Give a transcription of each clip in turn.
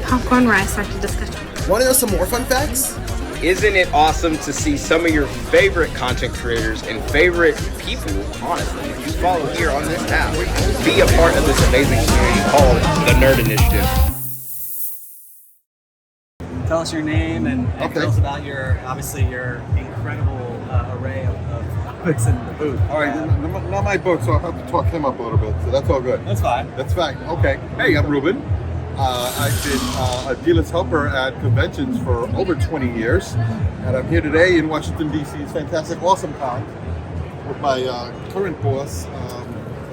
popcorn rice after discussion. Want to know some more fun facts? Isn't it awesome to see some of your favorite content creators and favorite people, honestly, that you follow here on this app, be a part of this amazing community called the Nerd Initiative? Tell us your name and tell us about your incredible array of books in the booth. All right, not my book, so I'll have to talk him up a little bit. So that's all good. That's fine. That's fine. Okay. Hey, I'm Ruben. I've been a dealer's helper at conventions for over 20 years, and I'm here today in Washington, D.C.'s fantastic Awesome Con with my current boss,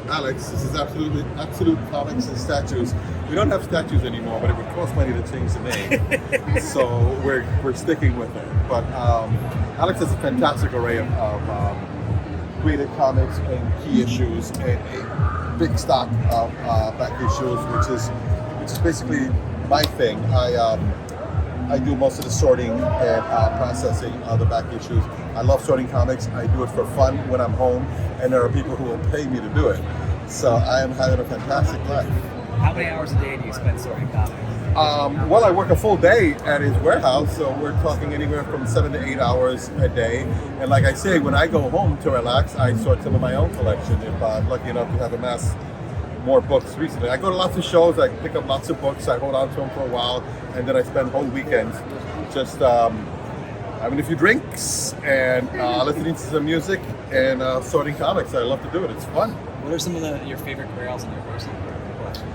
Alex. This is Absolute Comics and Statues. We don't have statues anymore, but it would cost money to change the name, so we're sticking with it. But Alex has a fantastic array of graded comics and key issues, and a big stock of back issues, which is basically my thing. I do most of the sorting and processing of the back issues. I love sorting comics. I do it for fun when I'm home, and there are people who will pay me to do it. So I am having a fantastic life. How many hours a day do you spend sorting comics? Well, I work a full day at his warehouse, so we're talking anywhere from 7 to 8 hours a day. And like I say, when I go home to relax, I sort some of my own collection if I'm lucky enough to have amassed more books recently. I go to lots of shows, I pick up lots of books, I hold on to them for a while, and then I spend whole weekends just having a few drinks and listening to some music and sorting comics. I love to do it. It's fun. What are some of your favorite grails in your personal collection?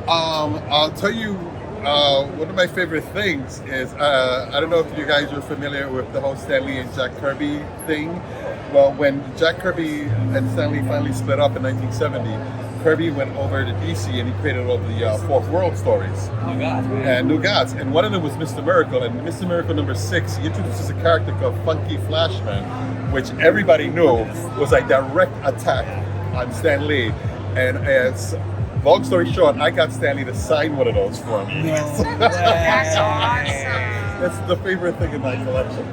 I'll tell you, one of my favorite things is, I don't know if you guys are familiar with the whole Stan Lee and Jack Kirby thing. Well, when Jack Kirby and Stan Lee finally split up in 1970, Kirby went over to DC and he created all the Fourth World stories. Oh, God. And New Gods. And one of them was Mr. Miracle. And Mr. Miracle number 6, he introduces a character called Funky Flashman, which everybody knew was a direct attack on Stan Lee. And as long story short, I got Stan Lee to sign one of those for me. That's awesome. That's the favorite thing in my collection.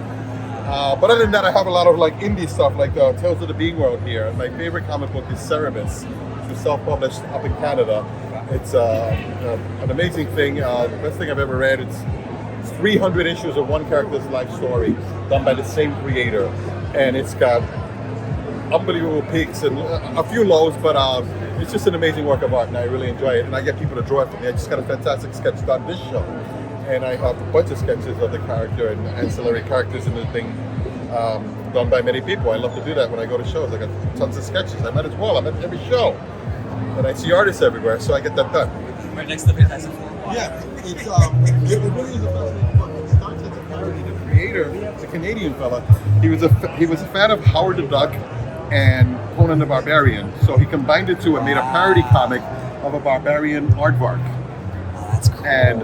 But other than that, I have a lot of like indie stuff, like Tales of the Being World here. My favorite comic book is Cerebus, which was self-published up in Canada. It's an amazing thing. The best thing I've ever read. It's 300 issues of one character's life story done by the same creator. And it's got unbelievable peaks and a few lows, but it's just an amazing work of art, and I really enjoy it. And I get people to draw it for me. I just got a fantastic sketch done this show. And I have a bunch of sketches of the character and ancillary characters in the thing done by many people. I love to do that when I go to shows. I got tons of sketches. I might as well. I'm at every show. And I see artists everywhere, so I get that done. Right next to the Fantastic Four. Yeah, it's it really is a fascinating book. It starts as a parody. The creator, it's a Canadian fella, he was a fan of Howard the Duck and Conan the Barbarian. So he combined the two and made a parody comic of a barbarian aardvark. That's cool. And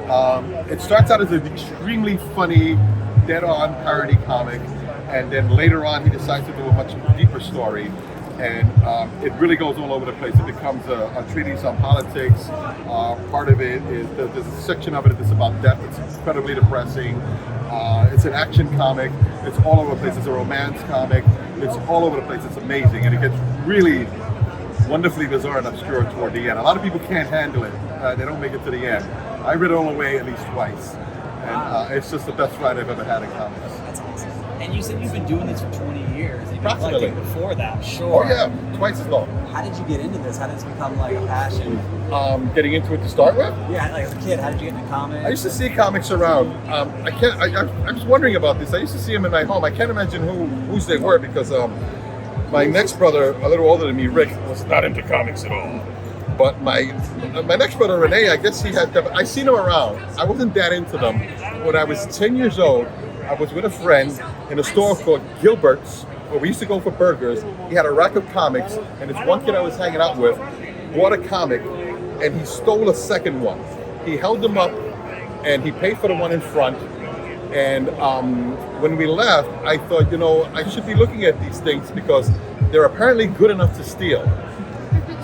it starts out as an extremely funny, dead-on parody comic, and then later on he decides to do a much deeper story, and it really goes all over the place. It becomes a treatise on politics. Part of it is there's a section of it that's about death. It's incredibly depressing. It's an action comic. It's all over the place. It's a romance comic. It's all over the place. It's amazing, and it gets really wonderfully bizarre and obscure toward the end. A lot of people can't handle it. They don't make it to the end. I read it all the way at least twice. And it's just the best ride I've ever had in comics. That's awesome. And you said you've been doing this for 20 years. You've been Approximately. collecting before that, sure. Oh yeah, twice as long. How did you get into this? How did this become like a passion? Getting into it to start with? Yeah, like as a kid, how did you get into comics? I used to see comics around. I was wondering about this. I used to see them in my home. I can't imagine whose they were because my next brother, a little older than me, Rick, was not into comics at all. But my next brother, Renee, I guess he had. I seen him around. I wasn't that into them. When I was 10 years old, I was with a friend in a store called Gilbert's, where we used to go for burgers. He had a rack of comics, and this one kid I was hanging out with bought a comic, and he stole a second one. He held them up, and he paid for the one in front. And when we left, I thought, I should be looking at these things because they're apparently good enough to steal.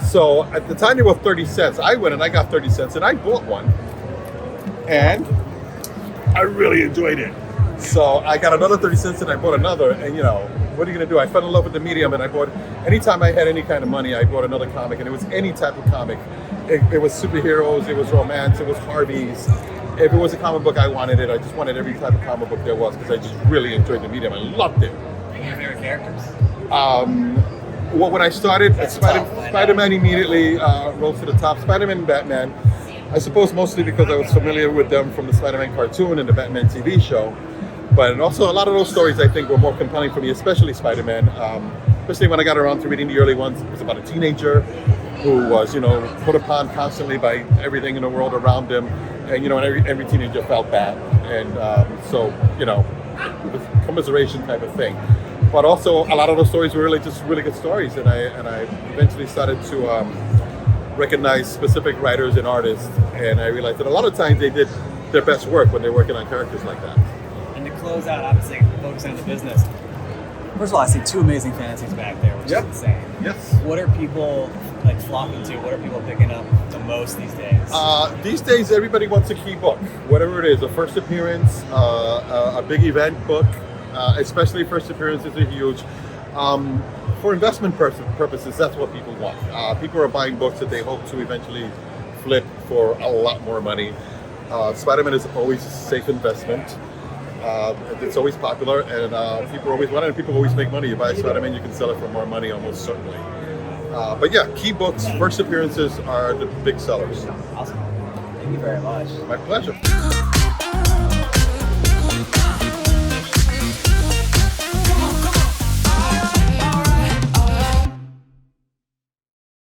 So at the time they were 30 cents. I went and I got 30 cents and I bought one. And I really enjoyed it. So I got another 30 cents and I bought another. And what are you going to do? I fell in love with the medium, and I bought, anytime I had any kind of money, I bought another comic, and it was any type of comic. It was superheroes, it was romance, it was Harvey's. If it was a comic book, I wanted it. I just wanted every type of comic book there was because I just really enjoyed the medium. I loved it. Any of your favorite characters? Well, when I started, Spider-Man immediately rose to the top. Spider-Man and Batman, I suppose mostly because I was familiar with them from the Spider-Man cartoon and the Batman TV show. But also a lot of those stories I think were more compelling for me, especially Spider-Man. Especially when I got around to reading the early ones. It was about a teenager who was, put upon constantly by everything in the world around him. And, and every teenager felt bad. And so, it was a commiseration type of thing. But also a lot of those stories were really just really good stories. And I eventually started to recognize specific writers and artists. And I realized that a lot of times they did their best work when they're working on characters like that. And to close out, obviously, focusing on the business. First of all, I see 2 amazing fantasies back there, which is insane. Yes. What are people flocking to? What are people picking up the most these days? These days, everybody wants a key book, whatever it is, a first appearance, a big event book, especially first appearances are huge. For investment purposes, that's what people want. People are buying books that they hope to eventually flip for a lot more money. Spider-Man is always a safe investment. It's always popular, and people always want it, and people always make money. You buy a Spider-Man, you can sell it for more money, almost certainly. But yeah, key books, first appearances are the big sellers. Awesome. Thank you very much. My pleasure.